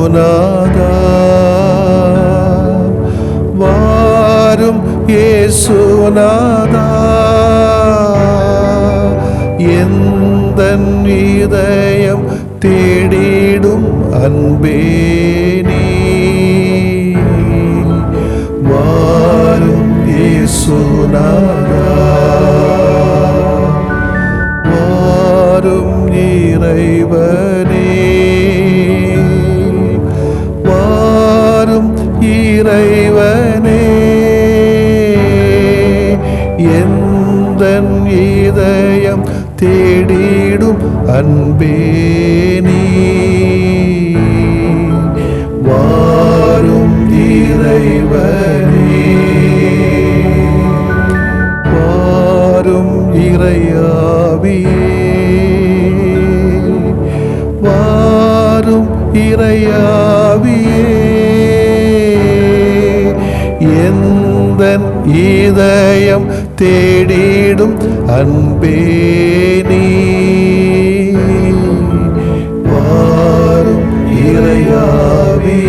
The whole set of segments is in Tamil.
இயேசுநாதா வாரும் இயேசுநாதா எந்தன் இதயம் தேடிடும் அன்பே நீ வாரும் இயேசுநாதா வாரும் இறைவனே வாரும் இறைவனே எந்தன் இதயம் தேடிடும் அன்பே நீ வாரும் இறைவனே வாரும் இறையாவியே வாரும் இறையாவியே எந்தன் இதயம் தேடிடும் அன்பே நீ வாரும் இறையாவியே.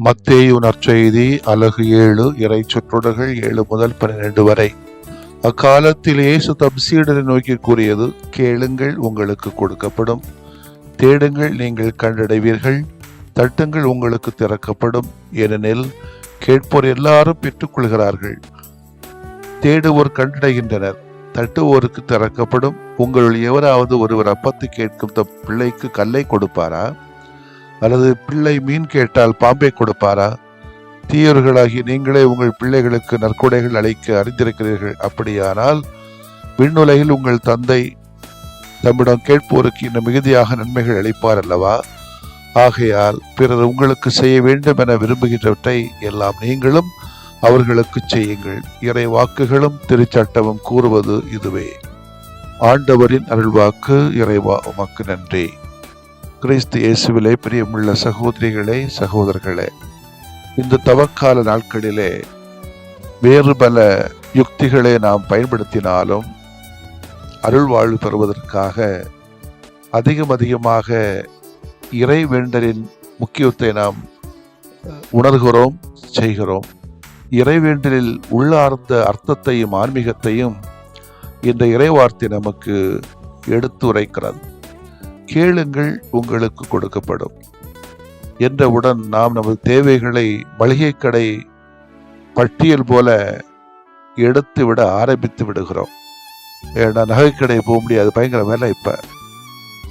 மத்தேயு நற்செய்தி அலகு 7 இறை சொற்றொடர்கள் 7 முதல் 12 வரை. அக்காலத்தில் இயேசு தம் சீடரை நோக்கி கூறியது: கேளுங்கள், உங்களுக்கு கொடுக்கப்படும்; தேடுங்கள், நீங்கள் கண்டடைவீர்கள்; தட்டுங்கள், உங்களுக்கு திறக்கப்படும். ஏனெனில் கேட்போர் எல்லாரும் பெற்றுக்கொள்கிறார்கள், தேடுவோர் கண்டடைகின்றனர், தட்டுவோருக்கு திறக்கப்படும். உங்களுள் எவராவது ஒருவர் அப்பத்தை கேட்கும் தம் பிள்ளைக்கு கல்லை கொடுப்பாரா? அல்லது பிள்ளை மீன் கேட்டால் பாம்பை கொடுப்பாரா? தீயவர்களாகி நீங்களே உங்கள் பிள்ளைகளுக்கு நற்கொடைகள் அளிக்க அறிந்திருக்கிறீர்கள். அப்படியானால் விண்ணுலகில் உங்கள் தந்தை தம்மிடம் கேட்போருக்கு இன்னும் மிகுதியாக நன்மைகள் அளிப்பார் அல்லவா? ஆகையால் பிறர் உங்களுக்கு செய்ய வேண்டும் என விரும்புகின்றவற்றை எல்லாம் நீங்களும் அவர்களுக்கு செய்யுங்கள். இறை வாக்குகளும் திருச்சட்டமும் கூறுவது இதுவே. ஆண்டவரின் அருள்வாக்கு. இறைவா, உமக்கு நன்றி. கிறிஸ்து இயேசுவிலே பிரியமுள்ள சகோதரிகளே, சகோதரர்களே, இந்த தவக்கால நாட்களிலே வேறு பல யுக்திகளை நாம் பயன்படுத்தினாலும் அருள் வாழ்வு பெறுவதற்காக அதிகமாக இறை வேண்டலின் முக்கியத்தை நாம் உணர்கிறோம், செய்கிறோம். இறைவேண்டலில் உள்ளார்ந்த அர்த்தத்தையும் ஆன்மீகத்தையும் இந்த இறைவார்த்தை நமக்கு எடுத்துரைக்கிறது. கேளுங்கள், உங்களுக்கு கொடுக்கப்படும் என்றவுடன் நாம் நமது தேவைகளை மளிகை கடை பட்டியல் போல எடுத்து விட ஆரம்பித்து விடுகிறோம். ஏன்னா நகைக்கடை போக முடியாது, பயங்கர வேலை. இப்ப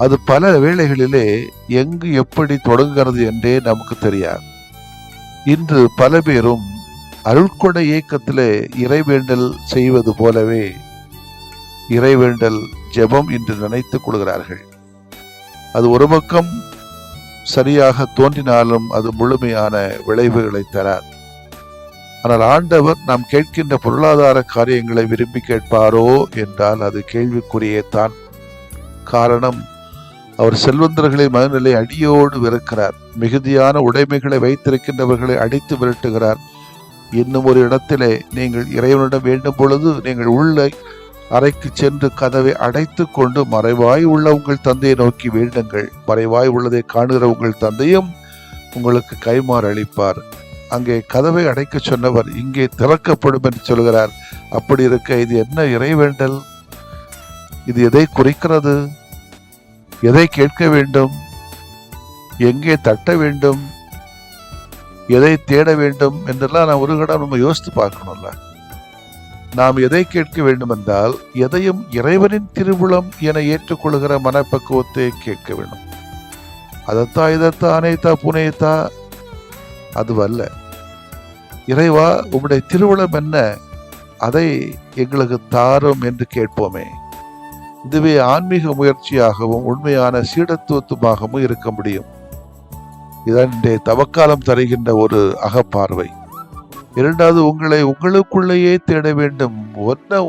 அது பல வேளைகளிலே எங்கு எப்படி தொடங்குகிறது என்றே நமக்கு தெரியாது. இன்று பல பேரும் அருள்கொடை இயக்கத்திலே இறைவேண்டல் செய்வது போலவே இறைவேண்டல் ஜெபம் என்று நினைத்துக் கொள்கிறார்கள். அது ஒரு பக்கம் சரியாக தோன்றினாலும் அது முழுமையான விளைவுகளை தராது. ஆனால் ஆண்டவர் நாம் கேட்கின்ற பொருளாதார காரியங்களை விரும்பி கேட்பாரோ என்றால் அது கேள்விக்குறியே தான். காரணம், அவர் செல்வந்தர்களை மனநிலை அடியோடு வெறுக்கிறார். மிகுதியான உடைமைகளை வைத்திருக்கின்றவர்களை அடித்து விரட்டுகிறார். இன்னும் ஒரு இடத்திலே, நீங்கள் இறைவனிடம் வேண்டும் பொழுது நீங்கள் உள்ள அறைக்கு சென்று கதவை அடைத்து கொண்டு மறைவாய் உள்ள உங்கள் தந்தையை நோக்கி வேண்டுங்கள். மறைவாய் உள்ளதை காணுகிற உங்கள் தந்தையும் உங்களுக்கு கைமாறு அளிப்பார். அங்கே கதவை அடைக்க சொன்னவர் இங்கே திறக்கப்படும் என்று சொல்கிறார். அப்படி இருக்க இது என்ன இறைவேண்டல்? இது எதை குறிக்கிறது? எதை கேட்க வேண்டும்? எங்கே தட்ட வேண்டும்? எதை தேட வேண்டும் என்றெல்லாம் நான் ஒரு கடம் நம்ம யோசித்து பார்க்கணும்ல. நாம் எதை கேட்க வேண்டும் என்றால் எதையும் இறைவனின் திருவுளம் என ஏற்றுக்கொள்கிற மனப்பக்குவத்தை கேட்க வேண்டும். அதத்தா இதத்தா அனைத்தா புனையத்தா அதுவல்ல. இறைவா, உம்முடைய திருவுளம் என்ன? அதை எங்களுக்கு தாரும் என்று கேட்போமே. இதுவே ஆன்மீக முயற்சியாகவும் உண்மையான சீடத்துவத்துவமாகவும் இருக்க முடியும். இதன் தவக்காலம் தருகின்ற ஒரு அகப்பார்வை. இரண்டாவது, உங்களை உங்களுக்குள்ளேயே தேட வேண்டும்.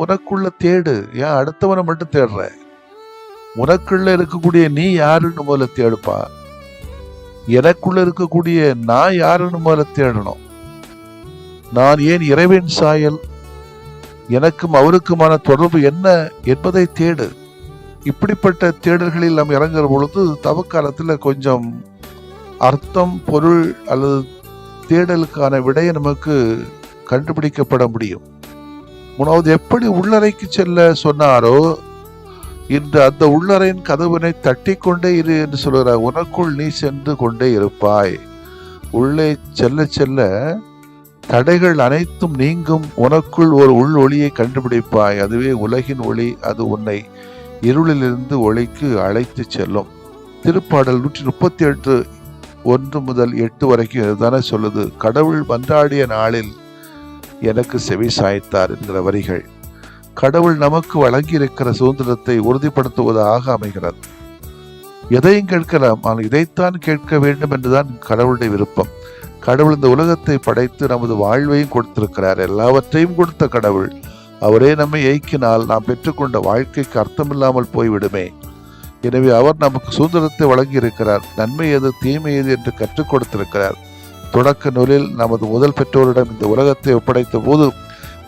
உனக்குள்ள தேடு. ஏன் அடுத்தவனை மட்டும் தேடுற? உனக்குள்ள இருக்கக்கூடிய நீ யாருன்னு முதல்ல தேடுப்பா. எனக்குள்ள இருக்கக்கூடிய நான் யாருன்னு முதல்ல தேடணும். நான் ஏன் இறைவன் சாயல்? எனக்கும் அவருக்குமான தொடர்பு என்ன என்பதை தேடு. இப்படிப்பட்ட தேடல்களில் நாம் இறங்குற பொழுது தவக்காலத்துல கொஞ்சம் அர்த்தம், பொருள் அல்லது தேடலுக்கான விடையை நமக்கு கண்டுபிடிக்கப்பட முடியும். மூணாவது, எப்படி உள்ளறைக்கு செல்ல சொன்னாரோ இன்று அந்த உள்ளறையின் கதவினை தட்டி கொண்டே இரு என்று சொல்கிறார். உனக்குள் நீ சென்று கொண்டே இருப்பாய். உள்ளே செல்ல செல்ல தடைகள் அனைத்தும் நீங்கும். உனக்குள் ஒரு உள் ஒளியை கண்டுபிடிப்பாய். அதுவே உலகின் ஒளி. அது உன்னை இருளிலிருந்து ஒளிக்கு அழைத்து செல்லும். திருப்பாடல் 138 1 முதல் 8 வரைக்கும் இதுதானே சொல்லுது. கடவுள் மன்றாடிய நாளில் எனக்கு செவி சாய்த்தார் என்கிற வரிகள் கடவுள் நமக்கு வழங்கி இருக்கிற சுதந்திரத்தை உறுதிப்படுத்துவதாக அமைகிறது. எதையும் கேட்கலாம், ஆனால் இதைத்தான் கேட்க வேண்டும் என்றுதான் கடவுளுடைய விருப்பம். கடவுள் இந்த உலகத்தை படைத்து நமது வாழ்வையும் கொடுத்திருக்கிறார். எல்லாவற்றையும் கொடுத்த கடவுள் அவரே நம்மை ஏய்க்கினால் நாம் பெற்றுக்கொண்ட வாழ்க்கைக்கு அர்த்தமில்லாமல் போய்விடுமே. எனவே அவர் நமக்கு சுதந்திரத்தை வழங்கி இருக்கிறார். நன்மை எது, தீமை எது என்று கற்றுக் கொடுத்திருக்கிறார். தொடக்க நூலில் நமது முதல் பெற்றோரிடம் இந்த உலகத்தை ஒப்படைத்த போது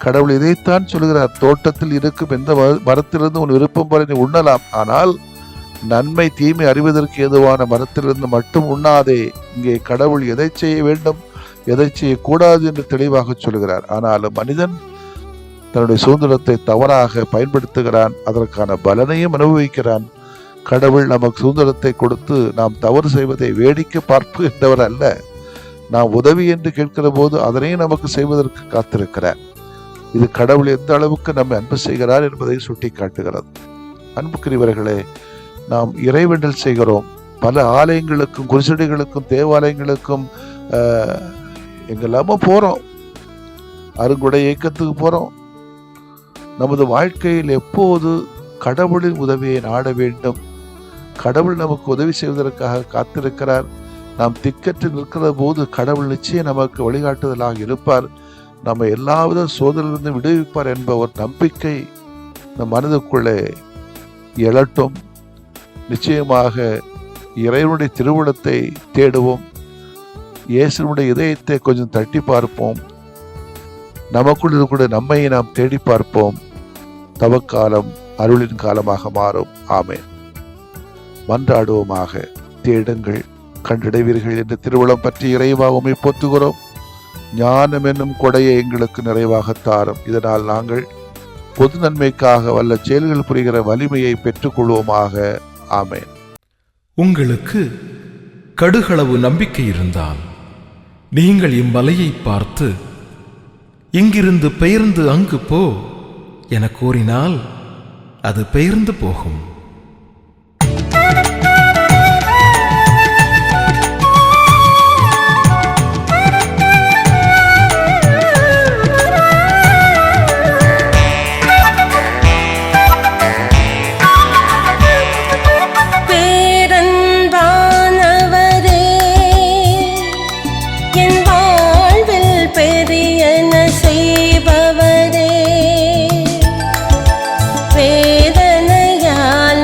கடவுள் இதைத்தான் சொல்கிறார். தோட்டத்தில் இருக்கும் எந்த மரத்திலிருந்து உன் விருப்பம் போல நீ உண்ணலாம், ஆனால் நன்மை தீமை அறிவதற்கு ஏதுவான மரத்திலிருந்து மட்டும் உண்ணாதே. இங்கே கடவுள் எதை செய்ய வேண்டும், எதை செய்யக்கூடாது என்று தெளிவாக சொல்கிறார். ஆனாலும் மனிதன் தன்னுடைய சுதந்திரத்தை தவறாக பயன்படுத்துகிறான், அதற்கான பலனையும் அனுபவிக்கிறான். கடவுள் நமக்கு சுதந்திரத்தை கொடுத்து நாம் தவறு செய்வதை வேடிக்கை பார்க்கின்றவர் அல்ல. நாம் உதவி என்று கேட்கிற போது அதனையும் நமக்கு செய்வதற்கு காத்திருக்கிறார். இது கடவுள் எந்த அளவுக்கு நம்மை அன்பு செய்கிறார் என்பதை சுட்டி காட்டுகிறது. அன்புக்குரியவர்களே, நாம் இறைவேண்டல் செய்கிறோம். பல ஆலயங்களுக்கும் குருசடிகளுக்கும் தேவாலயங்களுக்கும் எங்கெல்லாமோ போறோம், அருங்குடை இயக்கத்துக்கு போறோம். நமது வாழ்க்கையில் எப்போது கடவுளின் உதவியை நாட வேண்டும்? கடவுள் நமக்கு உதவி செய்வதற்காக காத்திருக்கிறார். நாம் திக்கற்று நிற்கிற போது கடவுள் நிச்சயம் நமக்கு வழிகாட்டுதலாக இருப்பார். நம்ம எல்லாவித சோதனையிலிருந்து விடுவிப்பார் என்ற ஒரு நம்பிக்கை நம் மனதுக்குள்ளே எழட்டும். நிச்சயமாக இறைவனுடைய திருவுளத்தை தேடுவோம். இயேசுனுடைய இதயத்தை கொஞ்சம் தட்டி பார்ப்போம். நமக்குள் இருக்கக்கூடிய நம்மை நாம் தேடி பார்ப்போம். தவக்காலம் அருளின் காலமாக மாறும். ஆமென். மன்றாடுவோமாக. தேடுங்கள், கண்டிடைவீர்கள் என்று திருவுளம் பற்றி இறைவா உம்மை போற்றுகிறோம். ஞானம் என்னும் கொடையை எங்களுக்கு நிறைவாக தாரும். இதனால் நாங்கள் பொது நன்மைக்காக வல்ல செயல்கள் புரிகிற வலிமையை பெற்றுக்கொள்வோமாக. ஆமென். உங்களுக்கு கடுகளவு நம்பிக்கை இருந்தால் நீங்கள் இம்மலையை பார்த்து இங்கிருந்து பெயர்ந்து அங்கு போ என கூறினால் அது பெயர்ந்து போகும். வேதனையால்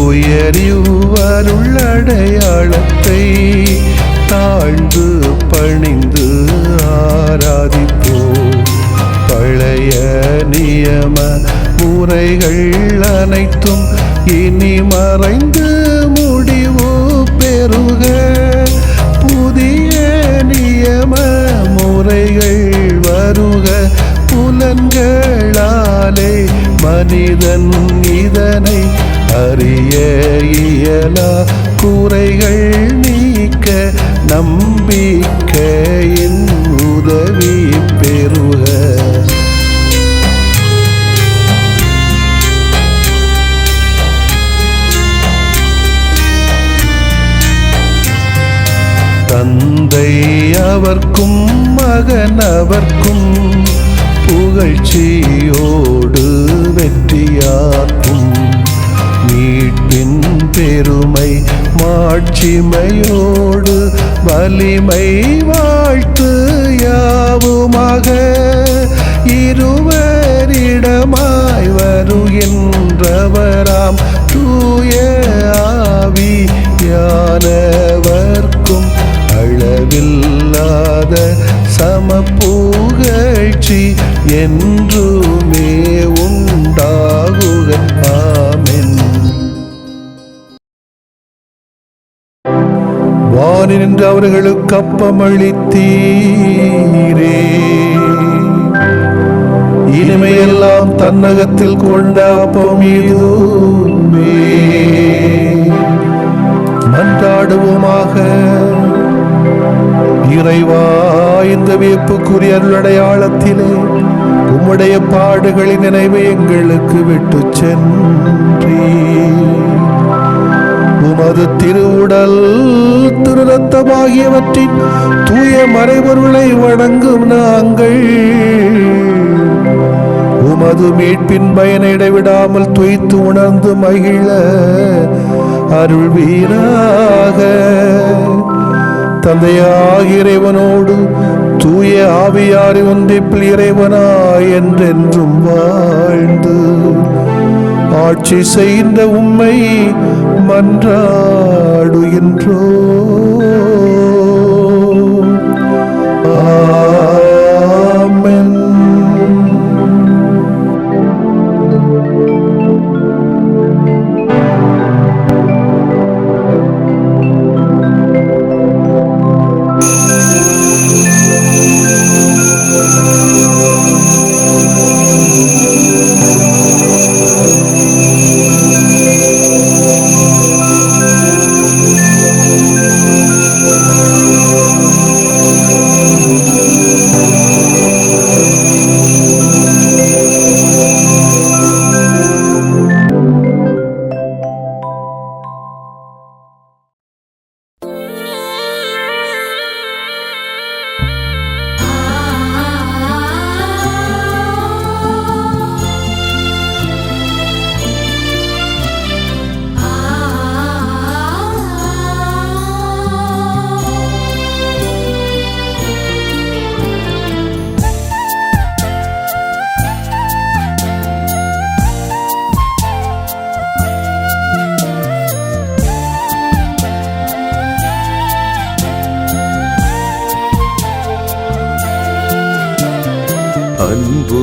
உயரிவருள் அடையாளத்தை தாழ்ந்து பணிந்து ஆராதிப்போம். பழைய நியம முறைகள் அனைத்தும் இனி மறைந்து முடிவு பெறுக. புதிய நியம முறைகள் வருக. புலன்களாலே மனிதன் இதனை அறிய இயலா. குறைகள் நீக்க நம்பிக்கையின் உதவி பெறுக. தந்தை அவர்க்கும் மகன் அவர்க்கும் புகழ்ச்சியோடு வெற்றியாக்கும். மீட்பின் பெருமை மாட்சிமையோடு வலிமை வாழ்த்து யாவுமாக. இருவரிடமாய் வருகின்றவராம் தூய ஆவியானவர்க்கும் அளவில்லாத சமப்புகழ்ச்சி என்றுமே உண்டாகுக. ஆமென். வானில் நின்று அவர்களுக்கு அப்பமளித்தீரே, இனிமையெல்லாம் தன்னகத்தில் கொண்ட அப்பம் இதுவே. மன்றாடுவோமாக. இறைவா, இந்த வியப்புக்குரிய அருளடையாளத்திலே உம்முடைய பாடுகளின் நினைவை எங்களுக்கு விட்டு சென்றீ. உமது திருவுடல் திரு ரத்தமாகியவற்றின் தூய மறைபொருளை வணங்கும் நாங்கள் உமது மீட்பின் பயனை இடைவிடாமல் துய்த்து உணர்ந்து மகிழ அருள்வீராக. தந்தையாகிய இறைவனோடு தூய ஆவியாரை ஒன்றிப்பில் இறைவனாய் என்றென்றும் வாழ்ந்து ஆட்சி செய்கின்ற உம்மை மன்றாடுகின்றோம். ஆமென்.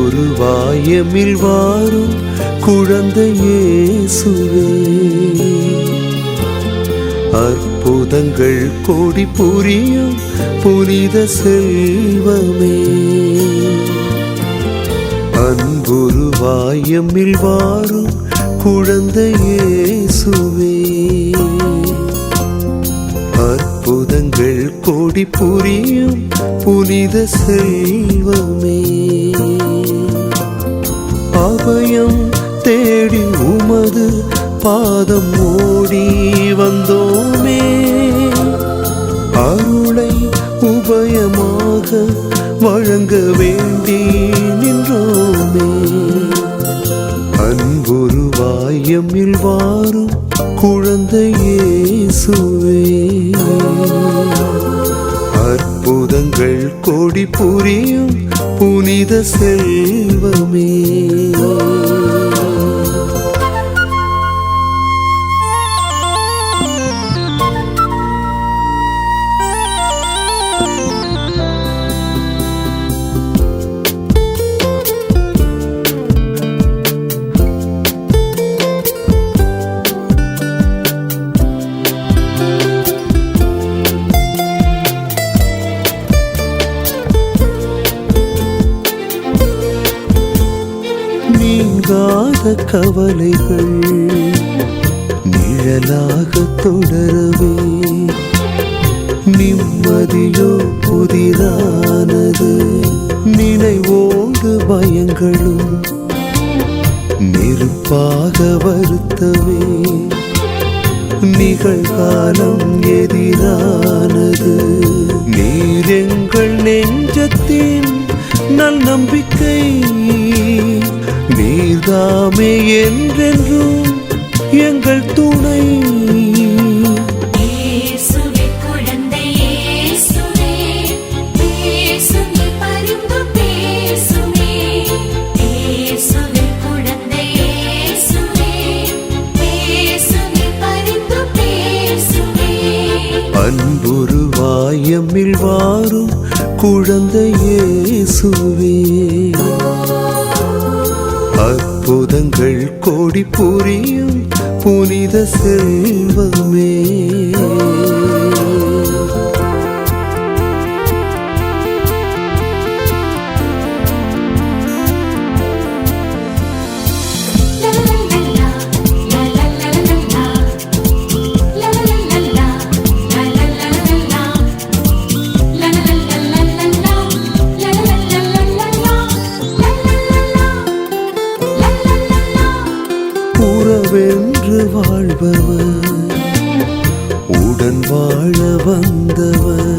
அன்புருவாயமில் வாரும் குழந்தை இயேசுவே, அற்புதங்கள் கோடி புரியும் புனித செல்வமே. அன்புருவாயமில் வாரும் குழந்தை இயேசுவே, அற்புதங்கள் கோடி புரியும் புனித செல்வமே. அபயம் தேடி உமது பாதம் ஓடி வந்தோமே, அருளை உபயமாக வழங்க வேண்டி நின்றோமே. அன்புருவாயமில் வாரும் குழந்தை இயேசுவே, அற்புதங்கள் கோடி புரியும் புனித செல்வமே. கவலைகள் நிழலாக தொடரவே நிம்மதியோ புதிதானது. நினைவோடு பயங்களும் நெருப்பாக வருத்தவே நிகழ்காலம் எதிரானது. நீர் எங்கள் நெஞ்சத்தின் நல் நம்பிக்கை, நீர்தாமே என்றென்றும் எங்கள் துணை. அன்புருவாயமில் வாரும் குழந்தை இயேசுவே, அற்புதங்கள் கோடி புரியும் புனித செல்வமே. உறவென்று வாழ்பவர், உடன் வாழ வந்தவர்,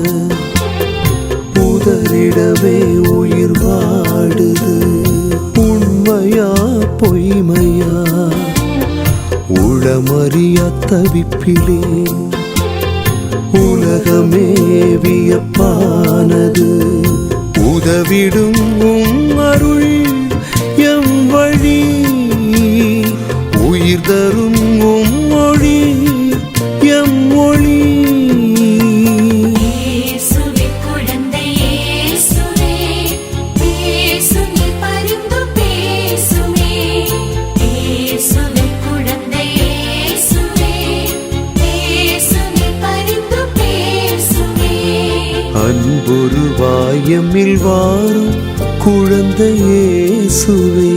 உதறிடவே உயிர் வாடுது. உண்மையா பொய்மையா உளமறியா தவிப்பிலே உலகமே வியப்பானது. உதவிடும் அருள் எம் வழி, உயிர் தரும் மொழி எம் மொழி. அன்புருவாயமில் வாரும் குழந்தை இயேசுவே,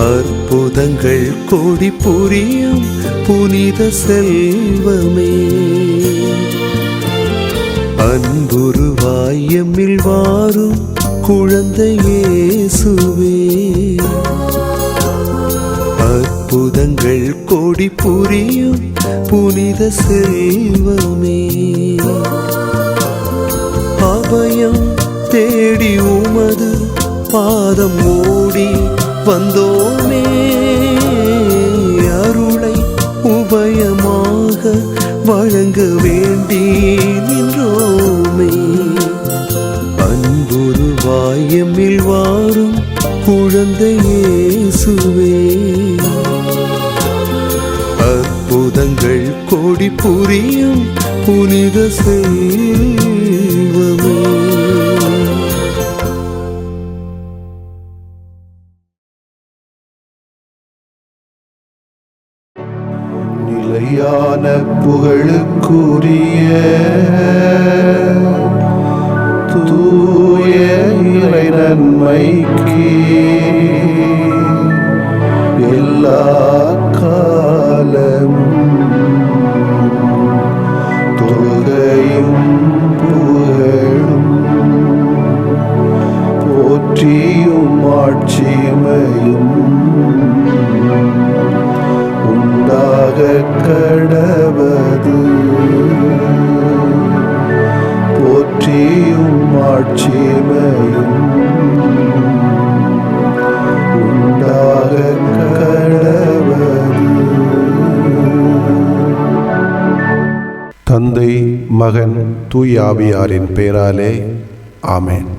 அற்புதங்கள் கோடி புரியும் புனித செல்வமே. அன்புருவாயமில் வாரும் குழந்தை இயேசுவே, அற்புதங்கள் கோடி புரியும் புனித செல்வமே. அபயம் தேடி உமது பாதம் ஓடி வந்தோமே, அருளை உபயமாக வழங்க வேண்டி நின்றோமே. அன்புருவாயமில் வாரும் குழந்தை இயேசுவே, அற்புதங்கள் கோடி புரியும் புனித செல்வமே. நிலையான புகழுக்குரிய தூய இறை நன்மைக்கு எல்லா காலமும் தொழுகையும் புகழும் போற்றியும் ஆட்சிமையும் உண்டாக கடவது. போற்றியும் ஆட்சிமையும் உண்டாக கடவது. தந்தை மகன் தூய ஆவியாரின் பெயராலே ஆமென்.